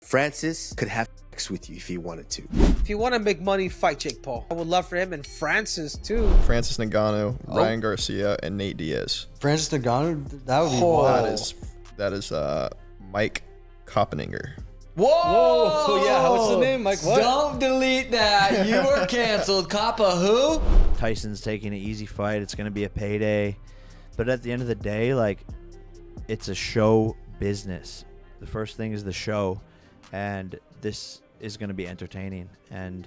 Francis could have sex with you if he wanted to. If you want to make money, fight Jake Paul. I would love for him and Francis too. Francis Ngannou, Ryan Garcia, and Nate Diaz. Francis Ngannou, that would be wild. That is Mike Koppeninger. Whoa! Yeah, what's the name? Mike what? Don't delete that. You were canceled. Kappa who? Tyson's taking an easy fight. It's going to be a payday. But at the end of the day, like, it's a show business. The first thing is the show, and this is going to be entertaining. And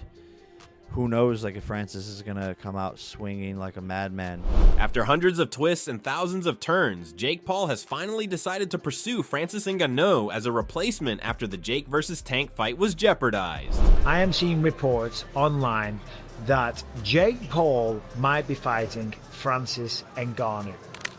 who knows, like, if Francis is going to come out swinging like a madman. After hundreds of twists and thousands of turns, Jake Paul has finally decided to pursue Francis Ngannou as a replacement after the Jake versus Tank fight was jeopardized. I am seeing reports online that Jake Paul might be fighting Francis Ngannou,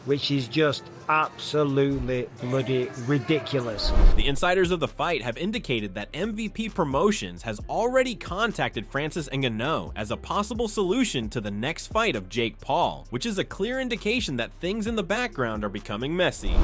which is just absolutely bloody ridiculous. The insiders of the fight have indicated that MVP Promotions has already contacted Francis Ngannou as a possible solution to the next fight of Jake Paul, which is a clear indication that things in the background are becoming messy.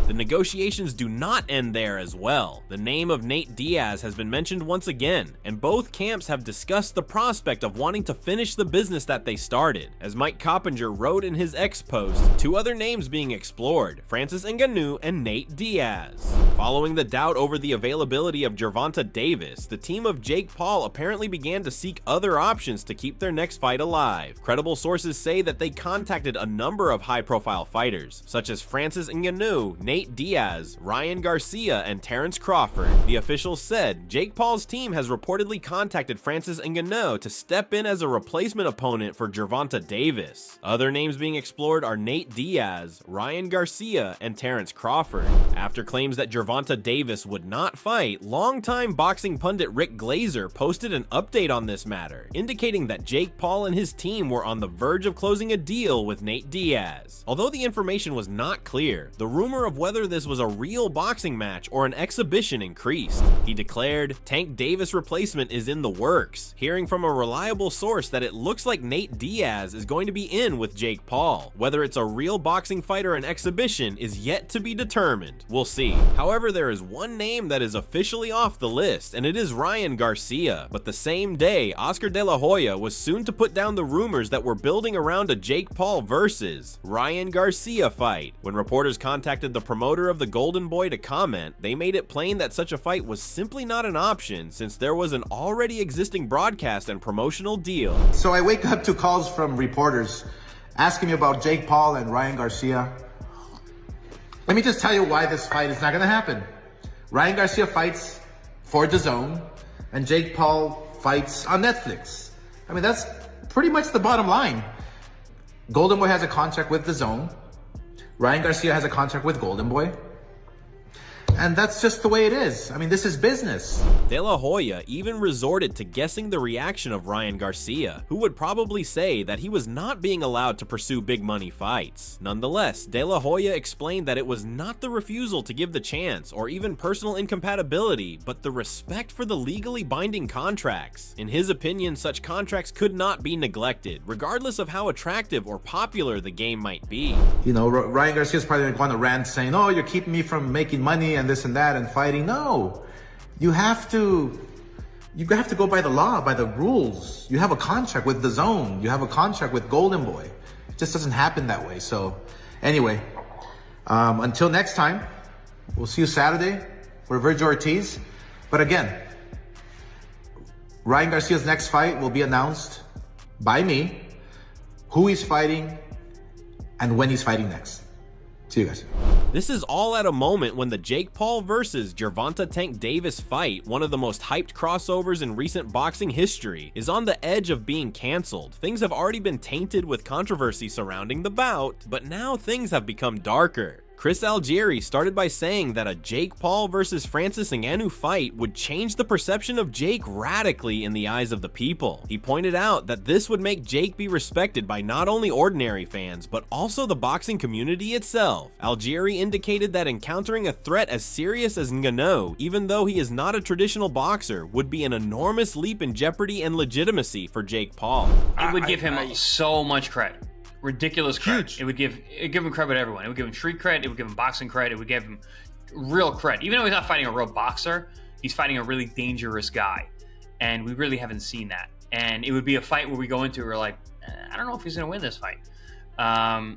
The negotiations do not end there as well. The name of Nate Diaz has been mentioned once again, and both camps have discussed the prospect of wanting to finish the business that they started. As Mike Koppinger wrote in his X post, two other names being explored, Francis Ngannou and Nate Diaz. Following the doubt over the availability of Gervonta Davis, the team of Jake Paul apparently began to seek other options to keep their next fight alive. Credible sources say that they contacted a number of high-profile fighters, such as Francis Ngannou, Nate Diaz, Ryan Garcia, and Terrence Crawford. The officials said Jake Paul's team has reportedly contacted Francis Ngannou to step in as a replacement opponent for Gervonta Davis. Other names being explored are Nate Diaz, Ryan Garcia, and Terrence Crawford. After claims that Gervonta Davis would not fight, longtime boxing pundit Rick Glazer posted an update on this matter, indicating that Jake Paul and his team were on the verge of closing a deal with Nate Diaz. Although the information was not clear, the rumor of whether this was a real boxing match or an exhibition increased. He declared, Tank Davis replacement is in the works, hearing from a reliable source that it looks like Nate Diaz is going to be in with Jake Paul. Whether it's a real boxing fight or an exhibition is yet to be determined. We'll see. However, there is one name that is officially off the list, and it is Ryan Garcia. But the same day, Oscar De La Hoya was soon to put down the rumors that were building around a Jake Paul versus Ryan Garcia fight. When reporters contacted the promoter of the Golden Boy to comment, they made it plain that such a fight was simply not an option since there was an already existing broadcast and promotional deal. So I wake up to calls from reporters asking me about Jake Paul and Ryan Garcia. Let me just tell you why this fight is not going to happen. Ryan Garcia fights for DAZN and Jake Paul fights on Netflix. I mean, that's pretty much the bottom line. Golden Boy has a contract with DAZN. Ryan Garcia has a contract with Golden Boy. And that's just the way it is. I mean, this is business. De La Hoya even resorted to guessing the reaction of Ryan Garcia, who would probably say that he was not being allowed to pursue big money fights. Nonetheless, De La Hoya explained that it was not the refusal to give the chance or even personal incompatibility, but the respect for the legally binding contracts. In his opinion, such contracts could not be neglected, regardless of how attractive or popular the game might be. You know, Ryan Garcia's probably going to rant saying, oh, you're keeping me from making money and this and that and fighting. No, you have to go by the law, by the rules. You have a contract with DAZN. You have a contract with Golden Boy. It just doesn't happen that way. So anyway, until next time, we'll see you Saturday for Virgil Ortiz. But again, Ryan Garcia's next fight will be announced by me, who he's fighting and when he's fighting next. See you guys. This is all at a moment when the Jake Paul versus Gervonta Tank Davis fight, one of the most hyped crossovers in recent boxing history, is on the edge of being canceled. Things have already been tainted with controversy surrounding the bout, but now things have become darker. Chris Algieri started by saying that a Jake Paul versus Francis Ngannou fight would change the perception of Jake radically in the eyes of the people. He pointed out that this would make Jake be respected by not only ordinary fans, but also the boxing community itself. Algieri indicated that encountering a threat as serious as Ngannou, even though he is not a traditional boxer, would be an enormous leap in jeopardy and legitimacy for Jake Paul. It would give him so much credit. ridiculous cred. Huge. It'd give him cred with everyone. It would give him street cred. It would give him boxing cred. It would give him real cred. Even though he's not fighting a real boxer, he's fighting a really dangerous guy, and we really haven't seen that. And it would be a fight where we go into, we're like, I don't know if he's going to win this fight. But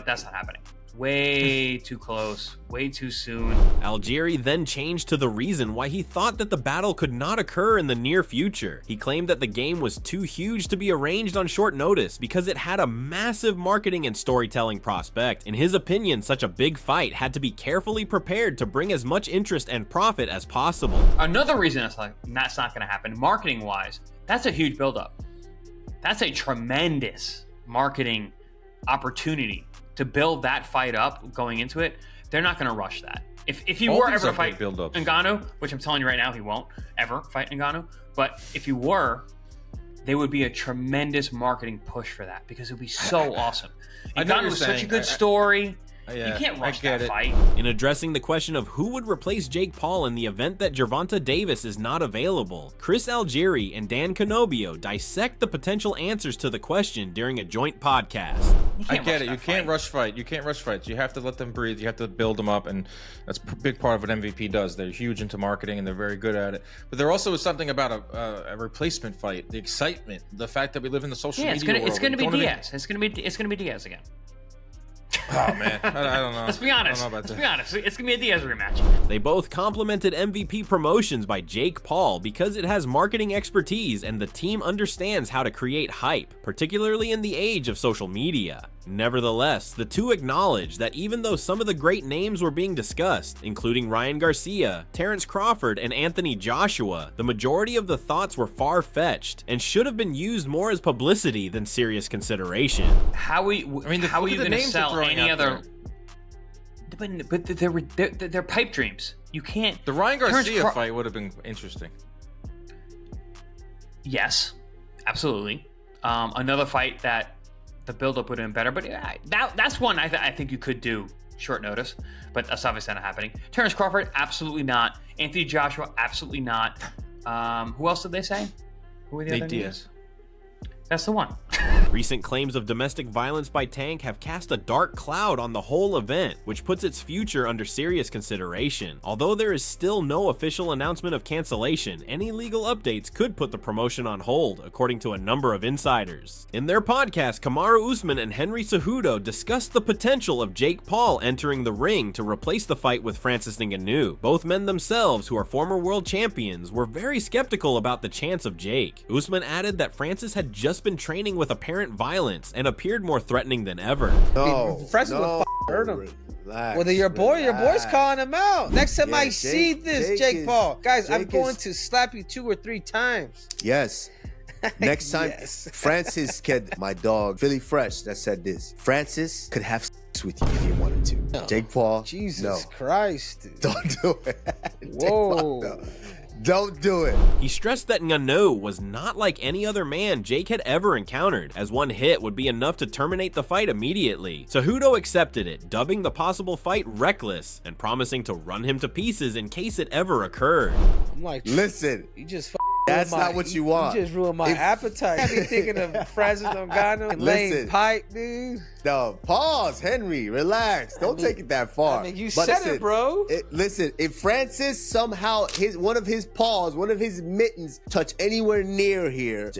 that's not happening. Way too close, way too soon. Algieri then changed to the reason why he thought that the battle could not occur in the near future. He claimed that the game was too huge to be arranged on short notice because it had a massive marketing and storytelling prospect. In his opinion, such a big fight had to be carefully prepared to bring as much interest and profit as possible. Another reason that's not going to happen, marketing-wise, that's a huge buildup. That's a tremendous marketing opportunity to build that fight up going into it. They're not going to rush that. If you were ever to fight Ngannou, which I'm telling you right now, he won't ever fight Ngannou, but if you were, there would be a tremendous marketing push for that because it would be so awesome. Ngannou was such a good story. You can't rush that fight. In addressing the question of who would replace Jake Paul in the event that Gervonta Davis is not available, Chris Algieri and Dan Canobio dissect the potential answers to the question during a joint podcast. I get it. You can't rush fight. You can't rush fights. You have to let them breathe. You have to build them up, and that's a big part of what MVP does. They're huge into marketing, and they're very good at it. But there also is something about a replacement fight, the excitement, the fact that we live in the social media world. It's going to be Diaz. It's going to be Diaz again. Oh man, I don't know. Let's be honest. It's gonna be a Diaz rematch. They both complimented MVP Promotions by Jake Paul because it has marketing expertise and the team understands how to create hype, particularly in the age of social media. Nevertheless, the two acknowledged that even though some of the great names were being discussed, including Ryan Garcia, Terrence Crawford, and Anthony Joshua, the majority of the thoughts were far-fetched and should have been used more as publicity than serious consideration. How are you going to sell any other? But they're pipe dreams. You can't. The Ryan Garcia fight would have been interesting. Yes, absolutely. Another fight that the build-up would have been better, but that's one I think you could do short notice, but that's obviously not happening. Terrence Crawford, absolutely not. Anthony Joshua, absolutely not. Who else did they say? Who were the other names? That's the one. Recent claims of domestic violence by Tank have cast a dark cloud on the whole event, which puts its future under serious consideration. Although there is still no official announcement of cancellation, any legal updates could put the promotion on hold, according to a number of insiders. In their podcast, Kamaru Usman and Henry Cejudo discussed the potential of Jake Paul entering the ring to replace the fight with Francis Ngannou. Both men themselves, who are former world champions, were very skeptical about the chance of Jake. Usman added that Francis had just been training with apparent violence and appeared more threatening than ever. Francis would hurt him. Well, your boy's calling him out. Next time I see this, Jake Paul, guys, I'm going to slap you 2 or 3 times. Yes. Next time, Francis could, my dog, Philly Fresh, that said this. Francis could have sex with you if he wanted to. No. Jake Paul, Jesus Christ. Dude. Don't do it. Whoa. Paul, no. Don't do it. He stressed that Ngannou was not like any other man Jake had ever encountered, as one hit would be enough to terminate the fight immediately. Cejudo accepted it, dubbing the possible fight reckless and promising to run him to pieces in case it ever occurred. I'm like, listen, you just that's not what you want. You just ruined my appetite. I be thinking of Francis Ngannou and laying pipe, dude. No, pause, Henry, relax. Don't take it that far. I mean, you said it, bro. Listen, if Francis somehow one of his paws, one of his mittens touch anywhere near here,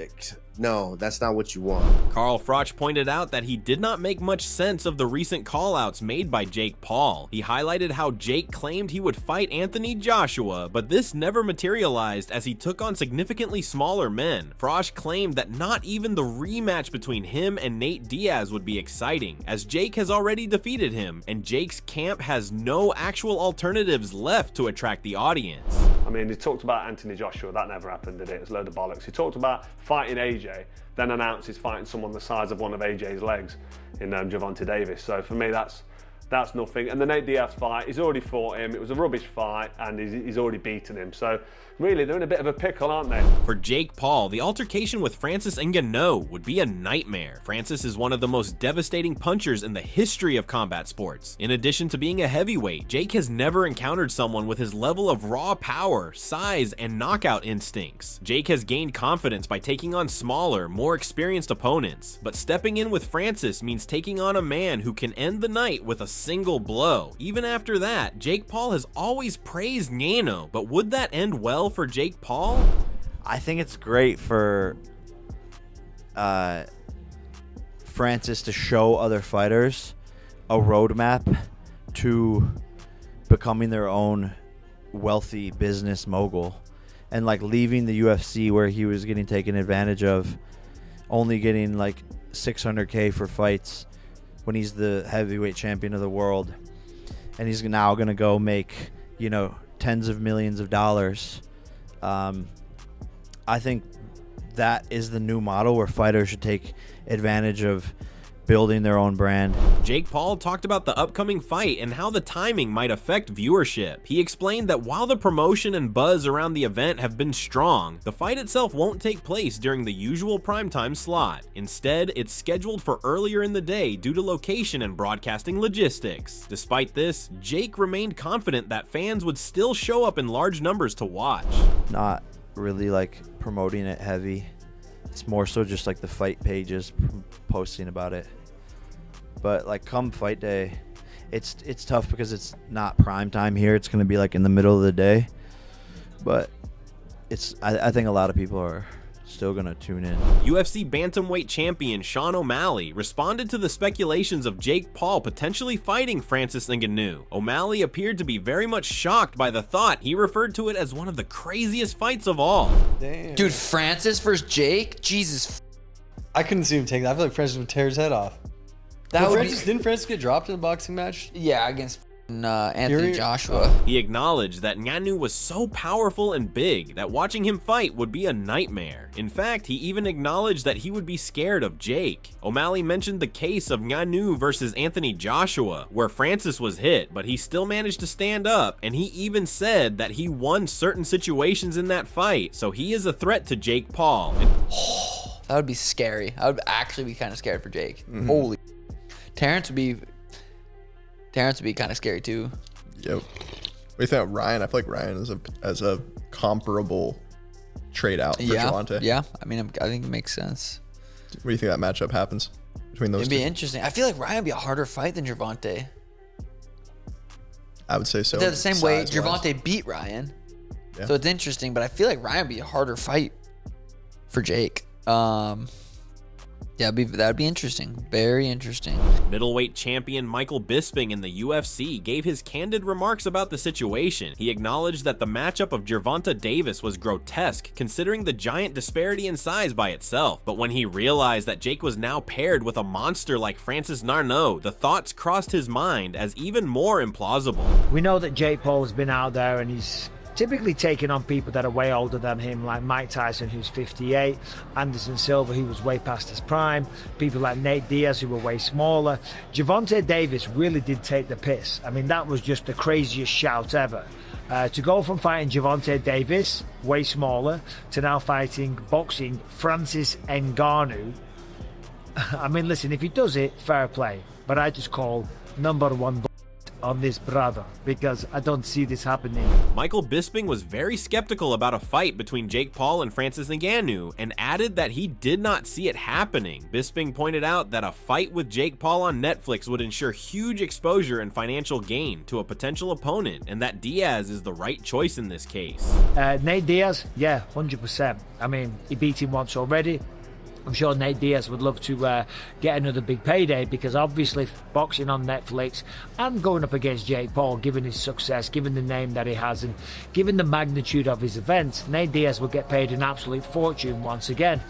no, that's not what you want. Carl Froch pointed out that he did not make much sense of the recent call-outs made by Jake Paul. He highlighted how Jake claimed he would fight Anthony Joshua, but this never materialized as he took on significantly smaller men. Froch claimed that not even the rematch between him and Nate Diaz would be exciting, as Jake has already defeated him, and Jake's camp has no actual alternatives left to attract the audience. I mean, he talked about Anthony Joshua, that never happened, did it? It's a load of bollocks. He talked about fighting AJ, then announced he's fighting someone the size of one of AJ's legs in Gervonta Davis. So for me, that's That's nothing. And the Nate Diaz fight, he's already fought him. It was a rubbish fight, and he's already beaten him. So really, they're in a bit of a pickle, aren't they? For Jake Paul, the altercation with Francis Ngannou would be a nightmare. Francis is one of the most devastating punchers in the history of combat sports. In addition to being a heavyweight, Jake has never encountered someone with his level of raw power, size, and knockout instincts. Jake has gained confidence by taking on smaller, more experienced opponents, but stepping in with Francis means taking on a man who can end the night with a single blow. Even after that, Jake Paul has always praised Ngannou, but would that end well for Jake Paul? I think it's great for Francis to show other fighters a roadmap to becoming their own wealthy business mogul, and like leaving the UFC where he was getting taken advantage of, only getting like $600K for fights when he's the heavyweight champion of the world, and he's now gonna go make, you know, tens of millions of dollars. I think that is the new model where fighters should take advantage of building their own brand. Jake Paul talked about the upcoming fight and how the timing might affect viewership. He explained that while the promotion and buzz around the event have been strong, the fight itself won't take place during the usual primetime slot. Instead, it's scheduled for earlier in the day due to location and broadcasting logistics. Despite this, Jake remained confident that fans would still show up in large numbers to watch. Not really like promoting it heavy. It's more so just like the fight pages posting about it. But like come fight day, it's tough because it's not prime time here. It's gonna be like in the middle of the day. But I think a lot of people are still gonna tune in. UFC bantamweight champion Sean O'Malley responded to the speculations of Jake Paul potentially fighting Francis Ngannou. O'Malley appeared to be very much shocked by the thought. He referred to it as one of the craziest fights of all. Damn. Dude, Francis versus Jake? Jesus. I couldn't see him take that. I feel like Francis would tear his head off. Didn't Francis get dropped in a boxing match? Yeah, against Anthony Joshua. He acknowledged that Ngannou was so powerful and big that watching him fight would be a nightmare. In fact, he even acknowledged that he would be scared of Jake. O'Malley mentioned the case of Ngannou versus Anthony Joshua, where Francis was hit, but he still managed to stand up, and he even said that he won certain situations in that fight, so he is a threat to Jake Paul. That would be scary. I would actually be kind of scared for Jake. Holy. Terrence would be kind of scary too. Yep. What do you think of Ryan? I feel like Ryan is a comparable trade out for Gervonta. Yeah, I mean, I think it makes sense. What do you think that matchup happens between those two? It'd be interesting. I feel like Ryan would be a harder fight than Gervonta. I would say so. They're the same way Gervonta beat Ryan. Yeah. So it's interesting, but I feel like Ryan would be a harder fight for Jake. Yeah, that'd be interesting. Very interesting. Middleweight champion Michael Bisping in the UFC gave his candid remarks about the situation. He acknowledged that the matchup of Gervonta Davis was grotesque, considering the giant disparity in size by itself. But when he realized that Jake was now paired with a monster like Francis Ngannou, the thoughts crossed his mind as even more implausible. We know that Jake Paul has been out there and he's typically taking on people that are way older than him, like Mike Tyson, who's 58, Anderson Silva, who was way past his prime, people like Nate Diaz, who were way smaller. Gervonta Davis really did take the piss. I mean, that was just the craziest shout ever. To go from fighting Gervonta Davis, way smaller, to now fighting boxing Francis Ngannou. I mean, listen, if he does it, fair play. But I just call number one on this brother, because I don't see this happening. Michael Bisping was very skeptical about a fight between Jake Paul and Francis Ngannou and added that he did not see it happening. Bisping pointed out that a fight with Jake Paul on Netflix would ensure huge exposure and financial gain to a potential opponent, and that Diaz is the right choice in this case. Nate Diaz, yeah, 100%. I mean, he beat him once already. I'm sure Nate Diaz would love to get another big payday, because obviously boxing on Netflix and going up against Jake Paul, given his success, given the name that he has, and given the magnitude of his events, Nate Diaz will get paid an absolute fortune once again.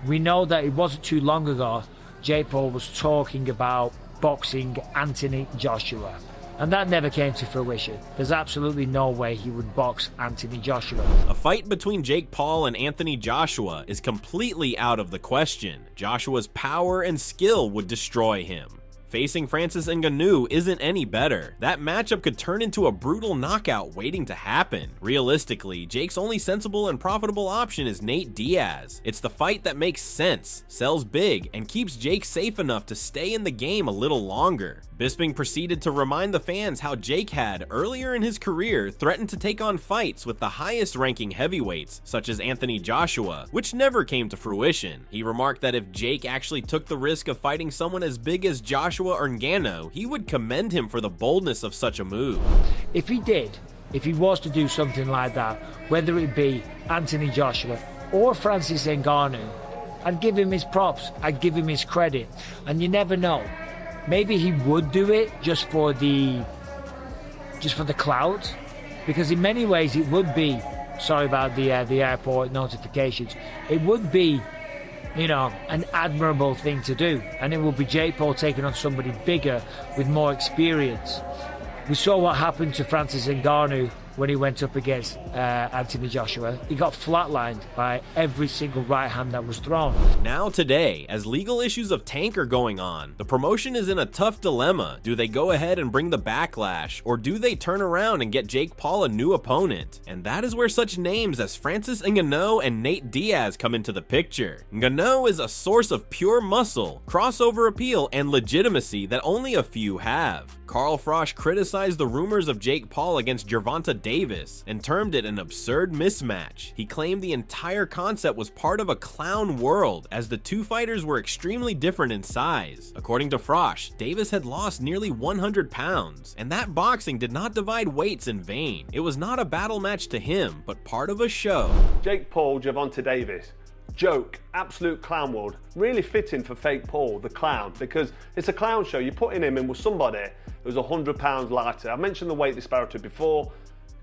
We know that it wasn't too long ago Jake Paul was talking about boxing Anthony Joshua, and that never came to fruition. There's absolutely no way he would box Anthony Joshua. A fight between Jake Paul and Anthony Joshua is completely out of the question. Joshua's power and skill would destroy him. facing Francis Ngannou isn't any better. That matchup could turn into a brutal knockout waiting to happen. Realistically, Jake's only sensible and profitable option is Nate Diaz. It's the fight that makes sense, sells big, and keeps Jake safe enough to stay in the game a little longer. Bisping proceeded to remind the fans how Jake had, earlier in his career, threatened to take on fights with the highest ranking heavyweights, such as Anthony Joshua, which never came to fruition. He remarked that if Jake actually took the risk of fighting someone as big as Joshua or Ngannou, he would commend him for the boldness of such a move. If he was to do something like that, whether it be Anthony Joshua or Francis Ngannou, I'd give him his props, I'd give him his credit, and you never know. Maybe he would do it just for the clout, because in many ways it would be, sorry about the airport notifications, it would be, you know, an admirable thing to do, and it would be Jake Paul taking on somebody bigger with more experience. We saw what happened to Francis Ngannou when he went up against Anthony Joshua. He got flatlined by every single right hand that was thrown. Now today, as legal issues of Tank are going on, the promotion is in a tough dilemma. Do they go ahead and bring the backlash, or do they turn around and get Jake Paul a new opponent? And that is where such names as Francis Ngannou and Nate Diaz come into the picture. Ngannou is a source of pure muscle, crossover appeal, and legitimacy that only a few have. Carl Frosch criticized the rumors of Jake Paul against Gervonta Davis and termed it an absurd mismatch. He claimed the entire concept was part of a clown world, as the two fighters were extremely different in size. According to Frosch, Davis had lost nearly 100 pounds, and that boxing did not divide weights in vain. It was not a battle match to him, but part of a show. Jake Paul, Gervonta Davis. Joke, absolute clown world. Really fitting for fake Paul, the clown, because it's a clown show. You're putting him in with somebody who's 100 pounds lighter. I mentioned the weight disparity before.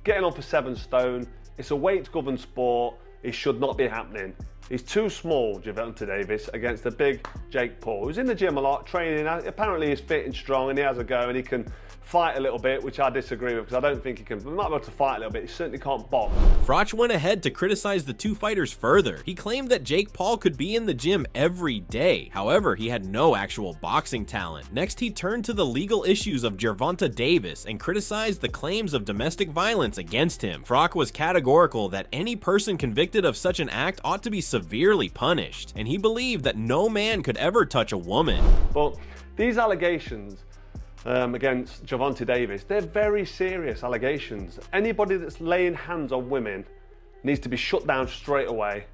Getting on for 7 stone. It's a weight-governed sport. It should not be happening. He's too small, Gervonta Davis, against the big Jake Paul, who's in the gym a lot, training. Apparently he's fit and strong, and he has a go, and he can fight a little bit, which I disagree with, because I don't think he can. He might be able to fight a little bit. He certainly can't box. Froch went ahead to criticize the two fighters further. He claimed that Jake Paul could be in the gym every day. However, he had no actual boxing talent. Next, he turned to the legal issues of Gervonta Davis and criticized the claims of domestic violence against him. Froch was categorical that any person convicted of such an act ought to be severely punished, and he believed that no man could ever touch a woman. But these allegations against Gervonta Davis, they're very serious allegations. Anybody that's laying hands on women needs to be shut down straight away.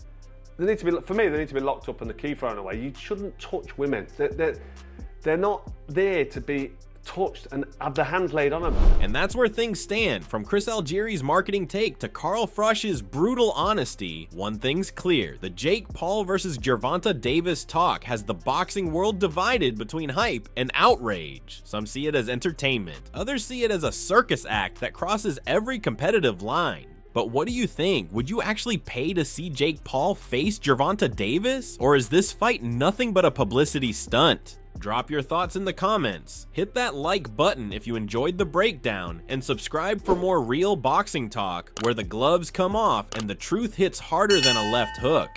They need to be, for me, they need to be locked up and the key thrown away. You shouldn't touch women. They're not there to be touched and have their hands laid on them. And that's where things stand. From Chris Algieri's marketing take to Carl Frosch's brutal honesty, one thing's clear: the Jake Paul versus Gervonta Davis talk has the boxing world divided between hype and outrage. Some see it as entertainment, others see it as a circus act that crosses every competitive line. But what do you think? Would you actually pay to see Jake Paul face Gervonta Davis? Or is this fight nothing but a publicity stunt? Drop your thoughts in the comments, hit that like button if you enjoyed the breakdown, and subscribe for more real boxing talk where the gloves come off and the truth hits harder than a left hook.